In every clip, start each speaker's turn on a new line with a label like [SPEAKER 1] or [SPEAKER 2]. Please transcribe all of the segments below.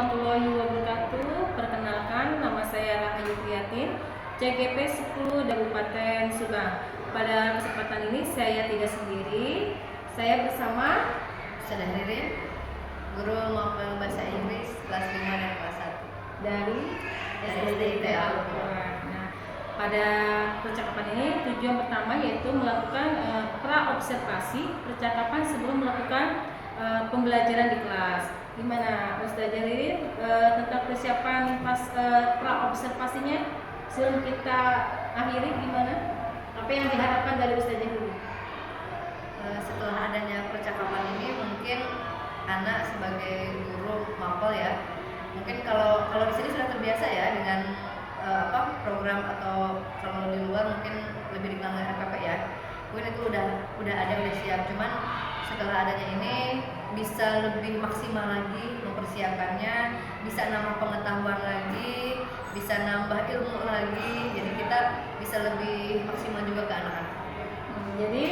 [SPEAKER 1] warahmatullahi wabarakatuh. Perkenalkan, nama saya Rahayu Priyatin, CGP 10 Kabupaten Subang. Pada kesempatan ini saya tidak sendiri, saya bersama
[SPEAKER 2] Sudah Ririn, guru maupun bahasa Inggris kelas 5 dan kelas 1
[SPEAKER 1] dari
[SPEAKER 2] SDIT Al-Quran.
[SPEAKER 1] Nah, pada percakapan ini tujuan pertama yaitu melakukan pra-observasi percakapan sebelum melakukan pembelajaran di kelas. Gimana Ustazah Ririn tentang persiapan pas pra-observasinya sebelum kita akhiri, gimana? Apa yang diharapkan dari Ustazah Ririn?
[SPEAKER 2] Setelah adanya percakapan ini, mungkin anak sebagai guru mapel ya, mungkin kalau di sini sudah terbiasa ya dengan program, atau kalau di luar mungkin lebih dikenal dengan RPP ya, mungkin itu udah ada, udah siap. Cuman setelah adanya ini bisa lebih maksimal lagi mempersiapkannya, bisa nambah pengetahuan lagi, bisa nambah ilmu lagi, jadi kita bisa lebih maksimal juga ke anak-anak.
[SPEAKER 1] Jadi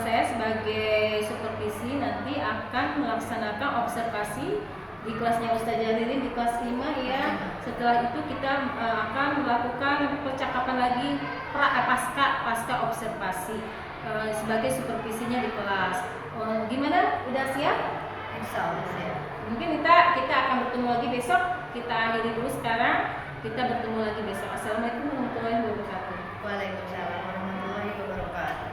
[SPEAKER 1] saya sebagai supervisi nanti akan melaksanakan observasi di kelasnya Ustazah Ririn di kelas 5 ya. Setelah itu kita akan melakukan percakapan lagi pasca observasi sebagai supervisinya di kelas. Gimana? Udah siap?
[SPEAKER 2] Insya Allah siap.
[SPEAKER 1] Mungkin kita akan bertemu lagi besok. Kita akhiri dulu sekarang. Kita bertemu lagi besok. Assalamualaikum warahmatullahi wabarakatuh.
[SPEAKER 2] Waalaikumsalam warahmatullahi wabarakatuh.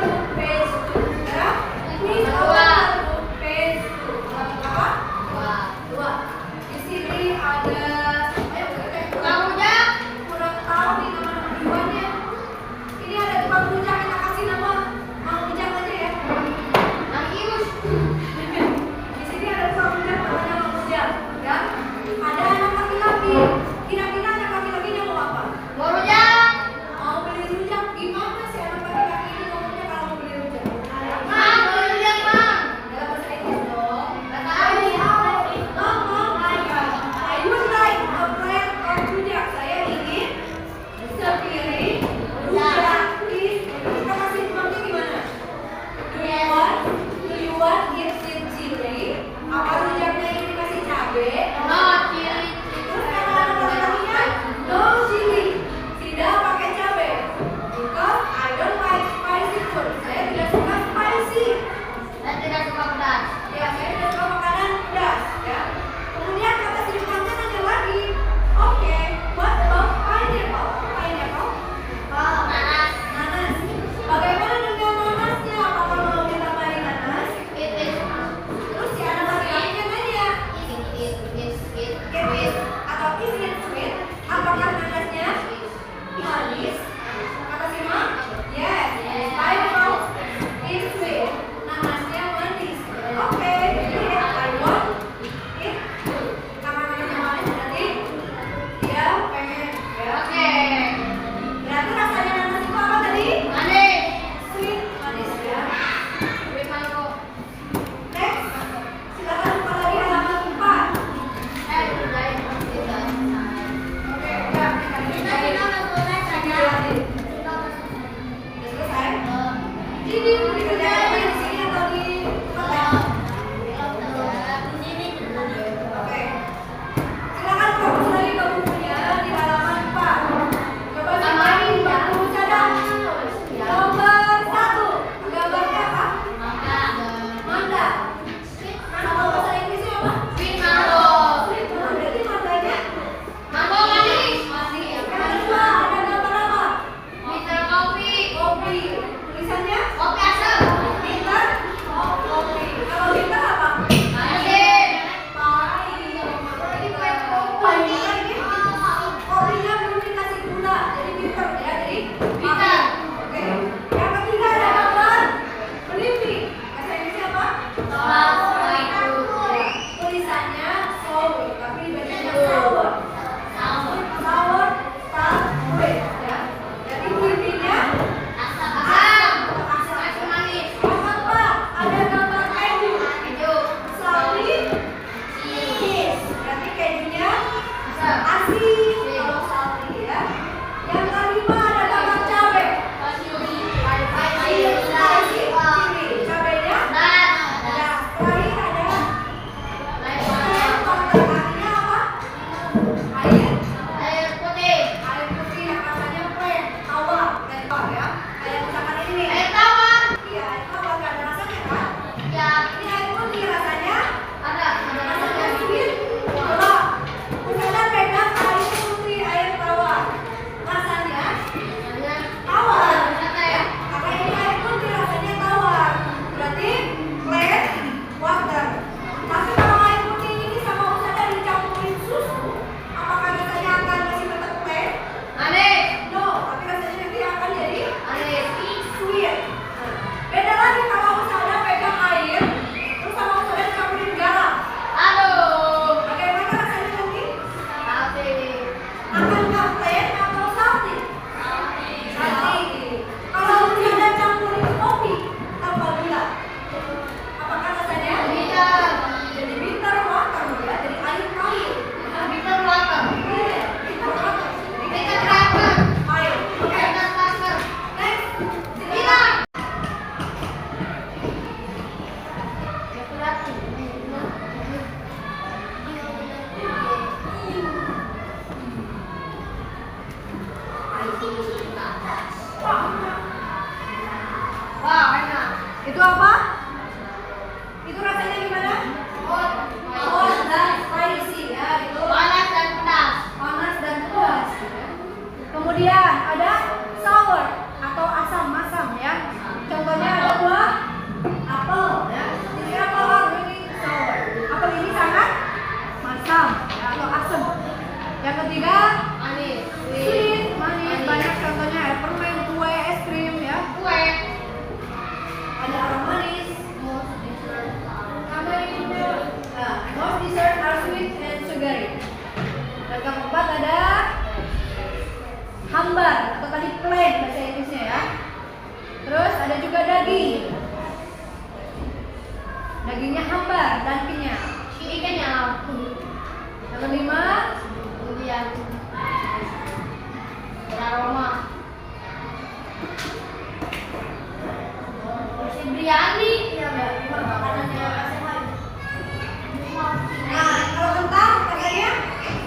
[SPEAKER 2] toothpaste. Ya, please open the toothpaste. Apa? Dua. Di sini ada, tukang rujak. Kurang tahu nih nama tujuannya. Ini ada tukang rujak, kita kasih nama Mang Rujak aja ya. Di sini ada tukang rujak namanya Mang Rujak. Ya, ada anak laki-laki. Kira-kira anak laki-lakinya mau apa? Mau rujak. Mau beli rujak. Gimana sih anak laki-laki ini ngomongnya kalau mau beli rujak? Mang, beli rujak, Mang. Dalam bahasa Inggris dong. I would like a plate of rujak. Saya ingin sepiring rujak, please. Kita kasih mangnya gimana? Do you want it with chili? Apa rujaknya ini dikasih cabai? Terus kata anak laki-lakinya, no chili. Tidak pakai cabai. Because I don't like spicy food. Saya tidak suka spicy. Ya, saya tidak suka makanan pedas. Ya. Kemudian kata si tukangnya nanya lagi, oke, what about pineapple? Pineapple? Nanas. Bagaimana dengan nanasnya? Apakah mau ditambahin nanas? Terus si anak laki-lakinya nanya, sweet atau is it sweet? Apakah nanasnya manis? Kata si Mak, yes, pineapple is sweet. Nanasnya manis. Oke, I want it. Karena nanasnya manis berarti dia pengen. Ya. Berarti rasanya nanas itu apa tadi? Sweet, manis ya. Next, silakan buka lagi halaman 4. Oke, udah. Kita lagi. Udah selesai? Ini dikerjain di sini atau di tempat? Oke. Silakan fokus lagi ke bukunya di halaman 4. Coba samain buku cadang. Nomor 1. Gambarnya apa? Mangga. Kalau bahasa Inggrisnya apa? Sweet mango. Berarti mangganya? Manis. Yang kedua ada gambar apa? Kopi. Tulisannya? Bitter. Kopi. Kalau bitter apa? Pahit. Kopinya belum dikasih gula, jadi bitter ya, jadi pahit. Oke. Yang ketiga ada gambar belimbing. Bahasa Inggrisnya apa? Tulisannya sour, tapi bacanya sour. Sour, sweet ya. Jadi belimbingnya asam. Yang keempat ada gambar keju. Sapi, cheese. Berarti kejunya asin kalau sapi ya. Yang kelima ada gambar cabai. Cabainya pedas. Terakhir ada artinya apa? Air putih yang rasanya plain, tawar, ya. Kayak misalkan ini nih. Iya, air tawar nggak ada rasanya kan? Ini air putih rasanya rasanya dingin, gelap. Misalnya pegang air putih, air tawar, rasanya tawar. Ya. Karena ini air putih rasanya tawar, berarti plain water. Tapi kalau air putih ini sama usahanya dicampurin susu, apakah rasanya akan masih tetap plain? No, tapi rasanya nanti akan jadi sweet. Nah, beda lagi kalau usahanya pegang air, terus sama usahanya dicampurin garam. Bagaimana rasanya nanti? Akankah plain atau salty? Salty. Kalau usahanya campurin kopi tanpa gula, apakah rasanya? Jadi bitter water ya, jadi air pahit. Bitter water. Jadi pahit. Oke. Next. Silakan. Itu apa? Itu rasanya gimana? Hot dan spicy ya, itu panas dan pedas. Kemudian ada sour atau asam masam ya. Contohnya G-nya hambar dan P-nya. Nomor 5
[SPEAKER 3] Aroma. Briani.
[SPEAKER 2] Iya, Mbak. Ini makanannya. Nah, kalau kentang katanya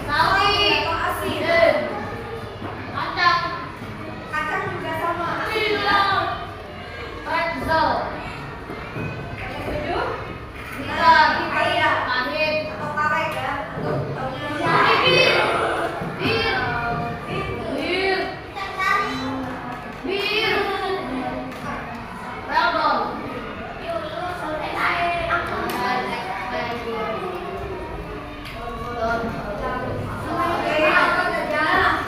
[SPEAKER 3] Sawi.
[SPEAKER 2] atau asin.
[SPEAKER 3] Kacang.
[SPEAKER 2] Kacang juga sama.
[SPEAKER 3] Bilang. Pretzel.
[SPEAKER 2] Yang ketujuh,
[SPEAKER 3] Gitar.
[SPEAKER 2] kayak
[SPEAKER 3] Kahit.
[SPEAKER 2] atau karet ya. Untuk tahunya.
[SPEAKER 3] Bir. Bir. Bir. Bir. Weldon.
[SPEAKER 2] Oke, nah,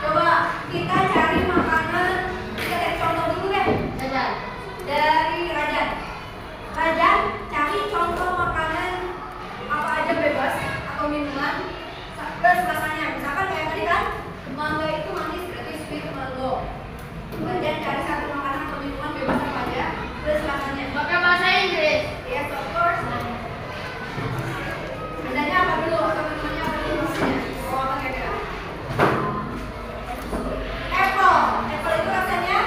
[SPEAKER 2] coba kita cari makanan. Kita lihat contoh dulu deh
[SPEAKER 3] Jajan.
[SPEAKER 2] dari Rajan. Rajan, cari contoh makanan apa aja bebas atau minuman plus rasanya. Misalkan kayak tadi kan, mangga itu manis berarti sweet mango. Rajan cari satu makanan atau minuman bebas apa aja plus rasanya.
[SPEAKER 3] Pakai bahasa Inggris.
[SPEAKER 2] Yes, of course. Bendanya apa dulu atau minumannya apa dulu maksudnya? Oh, apa kira-kira? Apple. Apple itu rasanya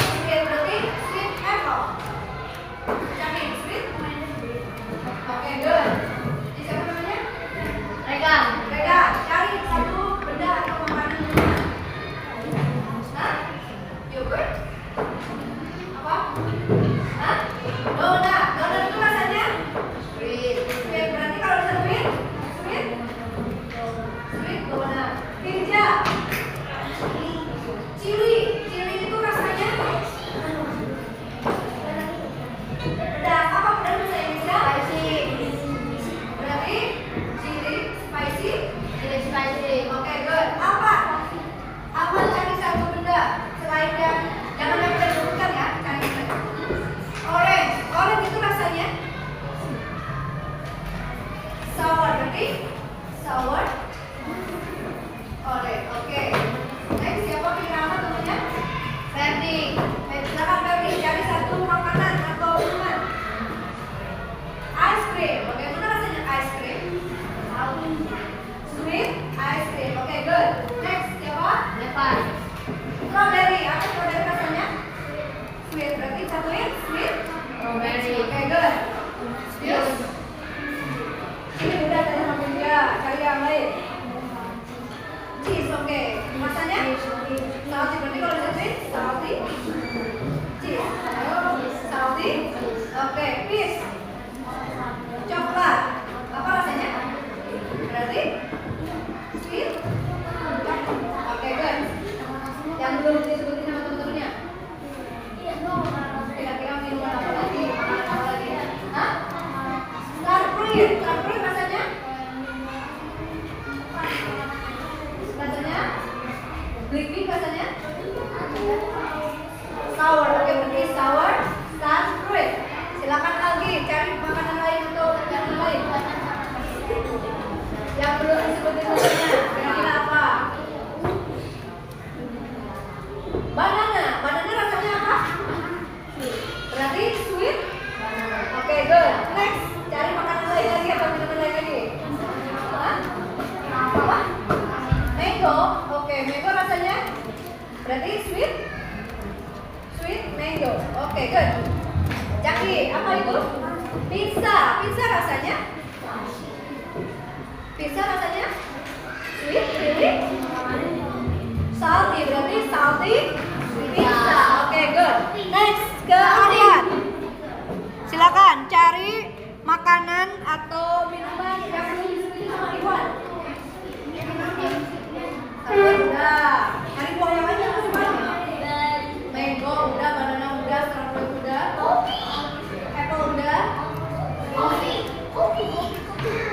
[SPEAKER 2] sweet, berarti sweet apple. Jadi sweet. Oke, good. Jadi siapa namanya?
[SPEAKER 3] Regan.
[SPEAKER 2] Rega, cari satu benda atau makanan minuman. Hah? Yogurt? Apa? Hah? Donat. Donat itu rasanya
[SPEAKER 3] Sweet.
[SPEAKER 2] sweet. Berarti kalau bisa sweet, sweet, sweet donat. Pizza. Chili. Chili itu rasanya pedas. Apa pedas bahasa Inggrisnya? Berarti chili, spicy.
[SPEAKER 3] Chili spicy.
[SPEAKER 2] Oke, good. Apa? Apa cari satu benda selain yang jangan yang udah disebutkan ya, cari benda. Orange. Orange itu rasanya sour, berarti sour. Orange. Oke. Next, siapa pilih nama temennya?
[SPEAKER 3] Ferdi.
[SPEAKER 2] Silakan Febri, cari satu makanan atau minuman. Ice cream. Bagaimana rasanya ice cream? Sweet ice cream. Oke, good. Next, siapa?
[SPEAKER 3] Lepas.
[SPEAKER 2] Strawberry. Apa strawberry rasanya? Sweet. Berarti satuin sweet.
[SPEAKER 3] Strawberry.
[SPEAKER 2] Oke, good. Yes. Ini udah tadi sama dia. Cari yang lain. Cheese. Oke. Rasanya? Salty. Berarti kalau disatuin salty. Cheese. Salty. Oke, fish. Coklat. Apa rasanya? Berarti sweet. Oke, good. Yang belum disebutin sama teman-temannya. Kira-kira minuman apa lagi? Makanan apa lagi? Hah? Starfruit. Starfruit rasanya? Rasanya? Blackpink rasanya? Sour. Oke, berarti sour. Starfruit. Silakan lagi cari makanan lain atau yang lain. Yang belum disebutin namanya. Kira-kira apa? Banana. Banana rasanya apa? Berarti sweet. Oke, good. Next, cari makanan lain lagi atau minuman lain lagi. Hah? Apa? Mango. Oke, mango rasanya berarti sweet. Sweet mango. Oke, good. Jaki, apa itu? Pizza. Pizza rasanya? Pizza rasanya? Sweet, really? Salty, berarti salty pizza. Oke, good. Next, ke Aryan. Silakan cari makanan atau minuman yang belum disebutin sama Iwan. Udah. Cari buah yang lain yang semuanya. Mango udah, banana udah, strawberry udah, apple udah.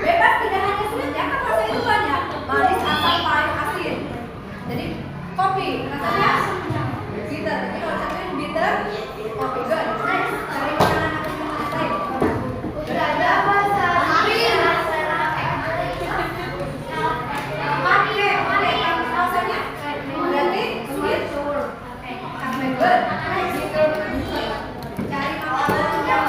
[SPEAKER 2] Bebas, tidak hanya sweet ya, kan rasanya itu banyak. Manis, asam, pahit, asin. Jadi kopi rasanya bitter. Jadi kalau satuin bitter, kopi. Good. Next, cari makanan atau minuman lain. Udah ada. Mane, rasanya berarti sweet. Good. Next, cari makanan yang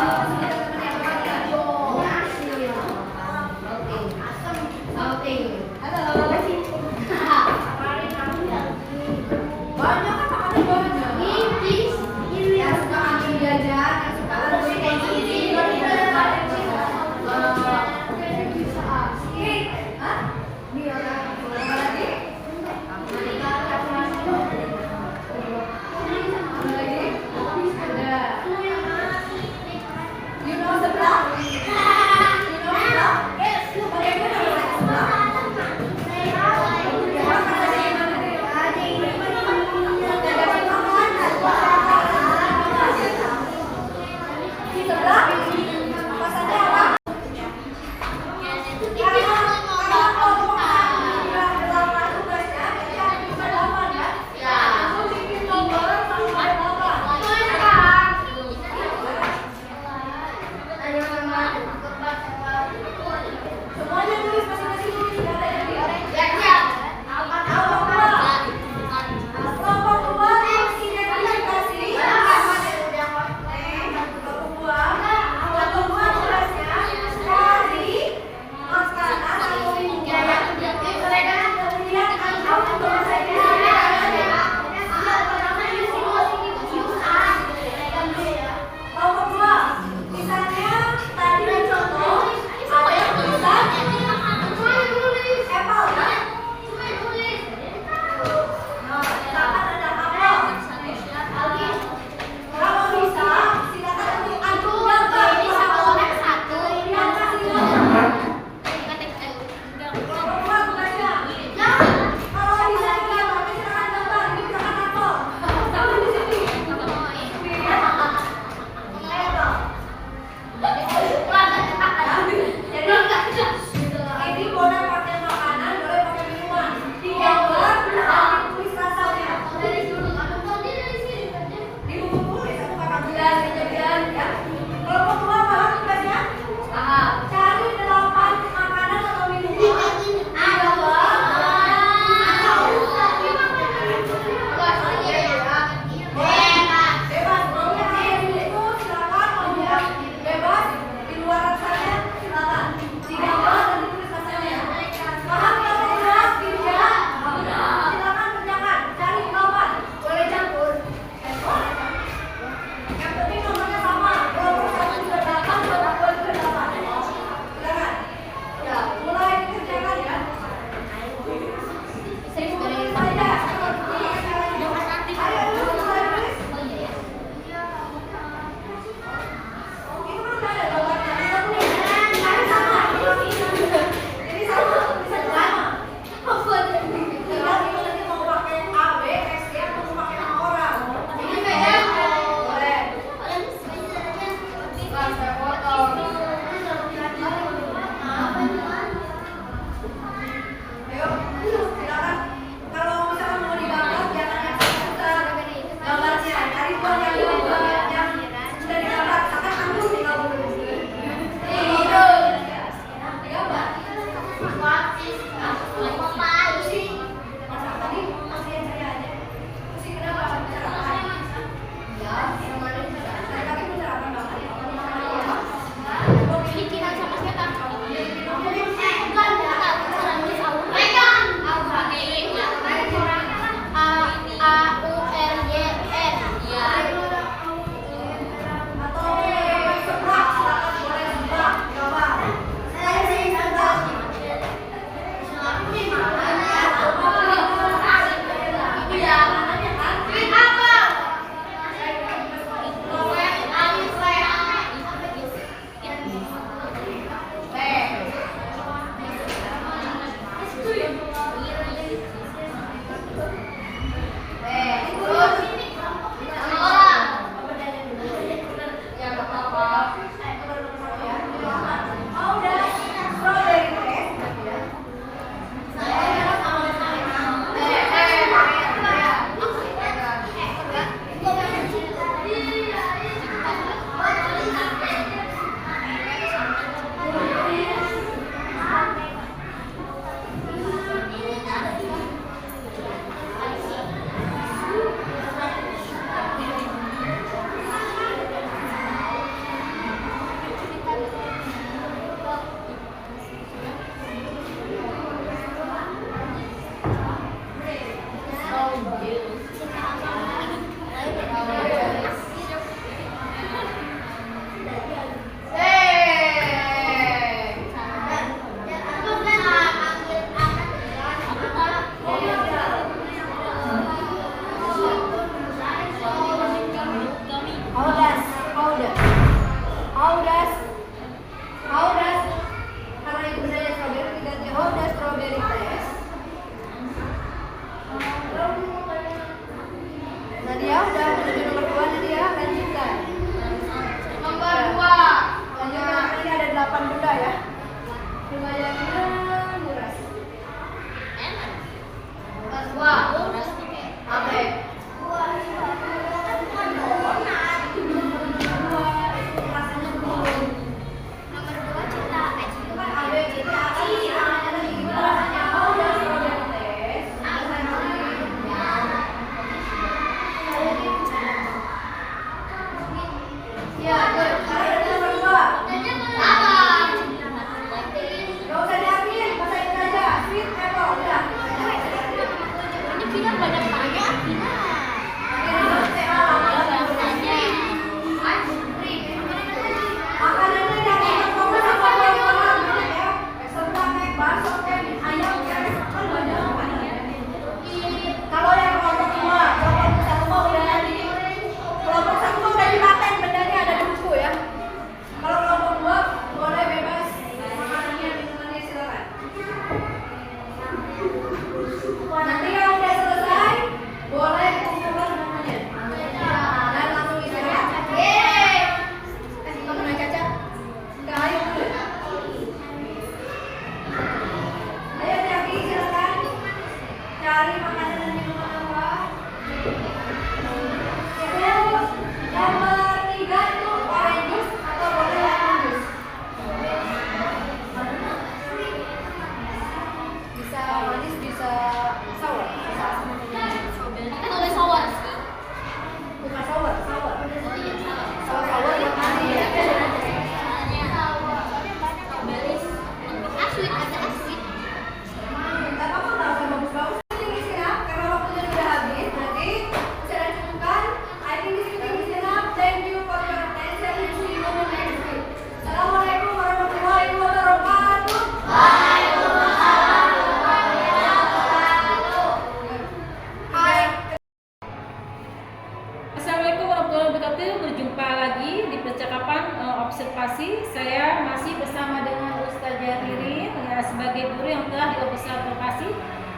[SPEAKER 1] warahmatullahi wabarakatuh. Berjumpa lagi di percakapan observasi. Saya masih bersama dengan Ustazah Ririn ya, sebagai guru yang telah diobservasi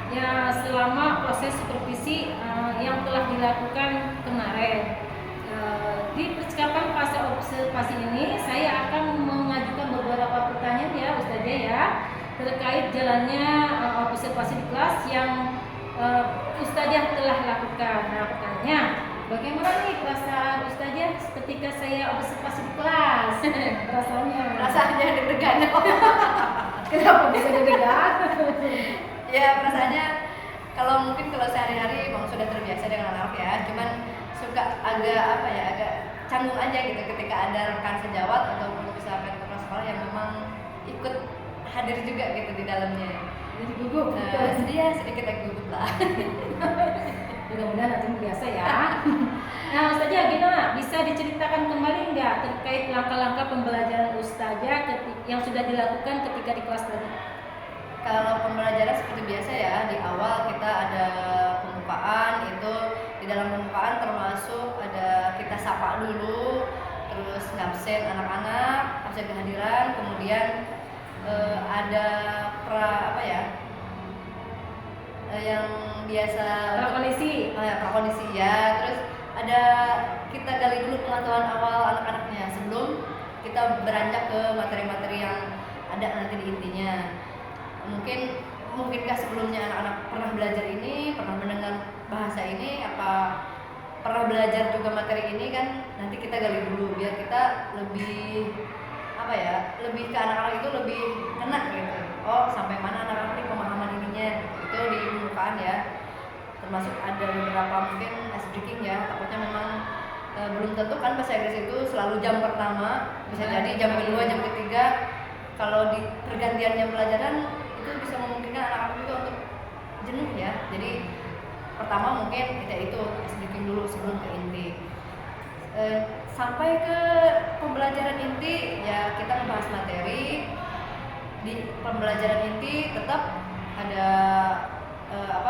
[SPEAKER 1] ya selama proses supervisi yang telah dilakukan kemarin. Di percakapan fase observasi ini saya akan mengajukan beberapa pertanyaan ya Ustazah ya, terkait jalannya observasi di kelas yang Ustazah telah lakukan. Nah, pertanyaan, bagaimana nih perasaan Ustazah ketika saya observasi di kelas?
[SPEAKER 2] Rasanya deg-degan.
[SPEAKER 1] Kenapa bisa deg-degan?
[SPEAKER 2] Ya perasaannya kalau sehari-hari memang sudah terbiasa dengan anak ya, cuman suka agak canggung aja gitu ketika ada rekan sejawat ataupun misalkan kepala sekolah yang memang ikut hadir juga gitu di dalamnya.
[SPEAKER 1] Jadi gugup.
[SPEAKER 2] Sedikit agak gugup lah.
[SPEAKER 1] Mudah-mudahan nanti biasa ya. Nah Ustazah, gimana? Bisa diceritakan kembali nggak terkait langkah-langkah pembelajaran Ustazah yang sudah dilakukan ketika di kelas tadi?
[SPEAKER 2] Kalau pembelajaran seperti biasa ya, di awal kita ada pembukaan, itu di dalam pembukaan termasuk ada kita sapa dulu, terus ngabsen anak-anak, absen kehadiran, kemudian ada yang biasa
[SPEAKER 1] Prakondisi.
[SPEAKER 2] prakondisi ya, terus ada kita gali dulu pengetahuan awal anak-anaknya sebelum kita beranjak ke materi-materi yang ada nanti di intinya. Mungkinkah sebelumnya anak-anak pernah belajar ini, pernah mendengar bahasa ini, apa pernah belajar juga materi ini kan, nanti kita gali dulu biar kita lebih lebih ke anak-anak itu lebih kena gitu. Oh, sampai mana anak-anak ini pemahaman ininya, itu di pembukaan ya. Termasuk ada beberapa mungkin ice breaking ya, takutnya memang belum tentu kan bahasa Inggris itu selalu jam pertama, bisa jadi jam kedua, jam ketiga. Kalau di pergantian jam pelajaran itu bisa memungkinkan anak-anak juga untuk jenuh ya. Jadi pertama mungkin kita itu ice breaking dulu sebelum ke inti. Sampai ke pembelajaran inti ya, kita membahas materi. Di pembelajaran inti tetap ada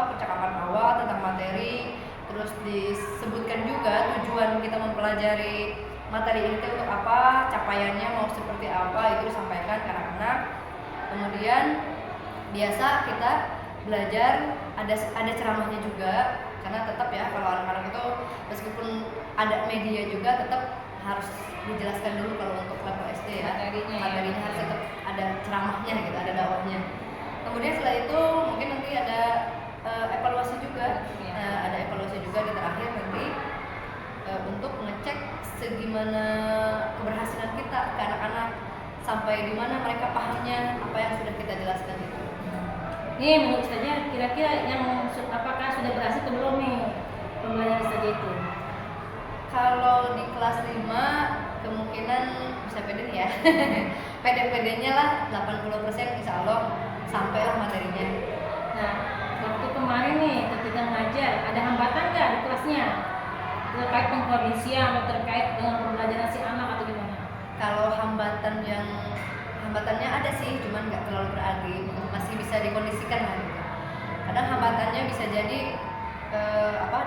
[SPEAKER 2] percakapan awal tentang materi, terus disebutkan juga tujuan kita mempelajari materi ini untuk apa, capaiannya mau seperti apa, itu disampaikan ke anak-anak. Kemudian biasa kita belajar ada ceramahnya juga, karena tetap ya kalau anak-anak itu meskipun ada media juga tetap harus dijelaskan dulu kalau untuk level SD ya, materinya harus tetap ada ceramahnya gitu, ada dakwahnya. Kemudian setelah itu mungkin nanti ada evaluasi juga, ada evaluasi juga di terakhir nanti untuk mengecek segimana keberhasilan kita ke anak-anak, sampai di mana mereka pahamnya apa yang sudah kita jelaskan itu.
[SPEAKER 1] Nih menurut Ustazah, kira-kira yang apakah sudah berhasil atau belum nih pembelajaran Ustazah itu?
[SPEAKER 2] Kalau di kelas 5 kemungkinan bisa pede nih ya. Pede-pedenya lah 80% insya Allah sampailah materinya.
[SPEAKER 1] Nah, waktu kemarin nih ketika ngajar, ada hambatan nggak di kelasnya? Terkait pengkondisian atau terkait dengan pembelajaran si anak atau gimana?
[SPEAKER 2] Kalau hambatannya ada sih, cuman nggak terlalu berarti, masih bisa dikondisikan lah gitu. Kadang hambatannya bisa jadi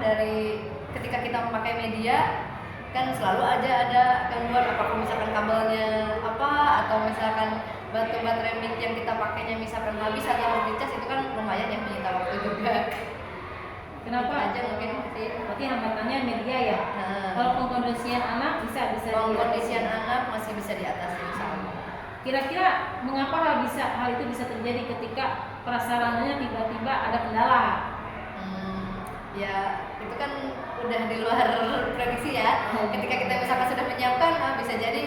[SPEAKER 2] dari ketika kita memakai media kan selalu aja ada gangguan, apakah misalkan kabelnya atau misalkan batu baterai mic yang kita pakainya misalkan habis atau harus dicas, itu kan lumayan ya menyita waktu juga.
[SPEAKER 1] Kenapa?
[SPEAKER 2] Itu aja mungkin sih.
[SPEAKER 1] Berarti hambatannya media ya. Kalau pengkondisian anak bisa
[SPEAKER 2] Pengkondisian anak masih bisa diatasi insya Allah.
[SPEAKER 1] Kira-kira mengapa hal itu bisa terjadi ketika prasarananya tiba-tiba ada kendala?
[SPEAKER 2] Ya itu kan udah di luar prediksi ya. Ketika kita misalkan sudah menyiapkan, bisa jadi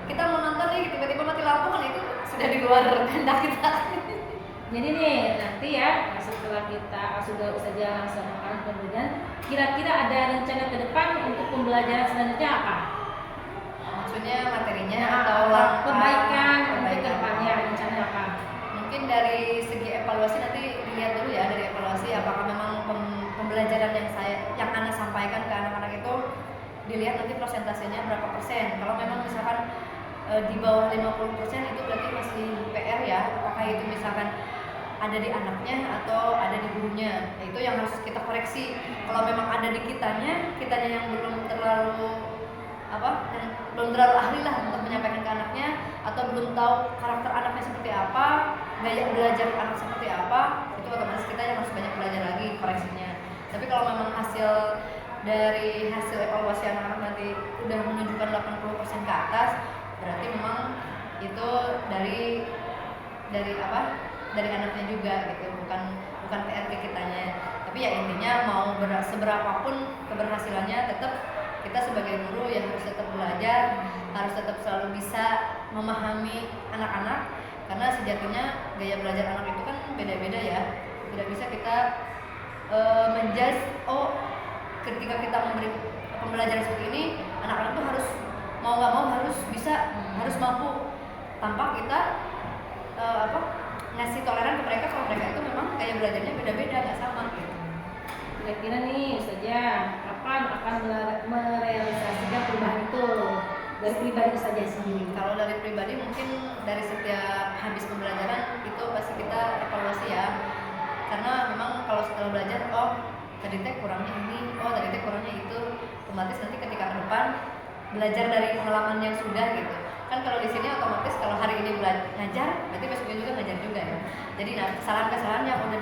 [SPEAKER 2] kita menonton nih tiba-tiba mati lampu, kan itu sudah di luar kehendak kita.
[SPEAKER 1] Jadi nih nanti ya setelah kita sudah Ustazah laksanakan pembelajaran, kira-kira ada rencana ke depan untuk pembelajaran selanjutnya apa?
[SPEAKER 2] Maksudnya materinya
[SPEAKER 1] Nah,
[SPEAKER 2] atau
[SPEAKER 1] perbaikan untuk ke depannya rencana apa?
[SPEAKER 2] Mungkin dari segi evaluasi nanti dilihat dulu ya, dari evaluasi apakah memang pembelajaran yang Ana sampaikan ke anak-anak itu dilihat nanti persentasenya berapa persen. Kalau memang misalkan di bawah 50% itu berarti masih PR ya, apakah itu misalkan ada di anaknya atau ada di gurunya. Nah, itu yang harus kita koreksi. Kalau memang ada di kitanya yang belum terlalu terlalu ahli lah untuk menyampaikan ke anaknya, atau belum tahu karakter anaknya seperti apa, gaya belajar anak seperti apa, itu otomatis kita yang harus banyak belajar lagi koreksinya. Tapi kalau memang dari hasil evaluasi anak-anak nanti udah menunjukkan 80% ke atas, berarti memang itu dari anaknya juga gitu, bukan PR ke kitanya. Tapi ya intinya mau seberapapun keberhasilannya, tetap kita sebagai guru yang harus tetap belajar, harus tetap selalu bisa memahami anak-anak, karena sejatinya gaya belajar anak itu kan beda-beda ya. Tidak bisa kita menjudge, oh ketika kita memberi pembelajaran seperti ini, anak-anak tuh harus mau nggak mau harus bisa, harus mampu, tanpa kita ngasih toleran ke mereka kalau mereka itu memang gaya belajarnya beda-beda, nggak sama gitu.
[SPEAKER 1] Kira-kira nih saja kapan akan merealisasikan perubahan itu dari pribadi saja sendiri?
[SPEAKER 2] Kalau dari pribadi mungkin dari setiap habis pembelajaran itu pasti kita evaluasi ya, karena memang kalau setelah belajar, oh tadi teh kurangnya ini, oh tadi teh kurangnya itu, otomatis nanti ketika ke depan belajar dari pengalaman yang sudah gitu kan. Kalau di sini otomatis kalau hari ini ngajar, berarti besoknya juga ngajar juga ya. Jadi kesalahan-kesalahan yang udah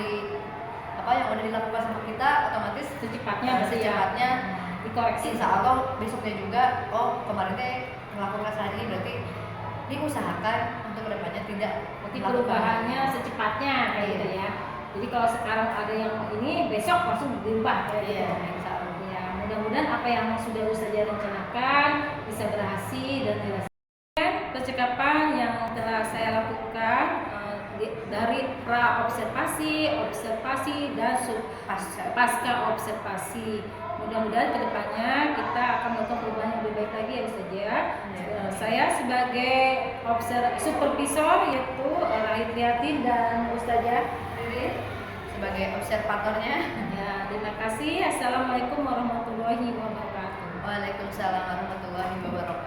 [SPEAKER 2] dilakukan sama kita, otomatis secepatnya dikoreksi. Insya Allah besoknya juga, oh kemarin teh melakukan kesalahan ini, berarti diusahakan untuk kedepannya tidak
[SPEAKER 1] Berarti perubahannya secepatnya kayak gitu ya. Jadi kalau sekarang ada yang ini, besok langsung dirubah kayak gitu.
[SPEAKER 2] Insya Allah.
[SPEAKER 1] Ya, mudah-mudahan apa yang sudah Ustazah rencanakan bisa berhasil dan dirasakan. Percakapan yang telah saya lakukan dari pra observasi dan pasca observasi. Mudah-mudahan kedepannya kita akan melakukan perubahan yang lebih baik lagi ya Ustazah. Saya sebagai supervisor yaitu Rahitliatin dan Ustazah
[SPEAKER 2] sebagai observatornya.
[SPEAKER 1] Ya, terima kasih. Assalamualaikum warahmatullahi wabarakatuh.
[SPEAKER 2] Waalaikumsalam warahmatullahi wabarakatuh.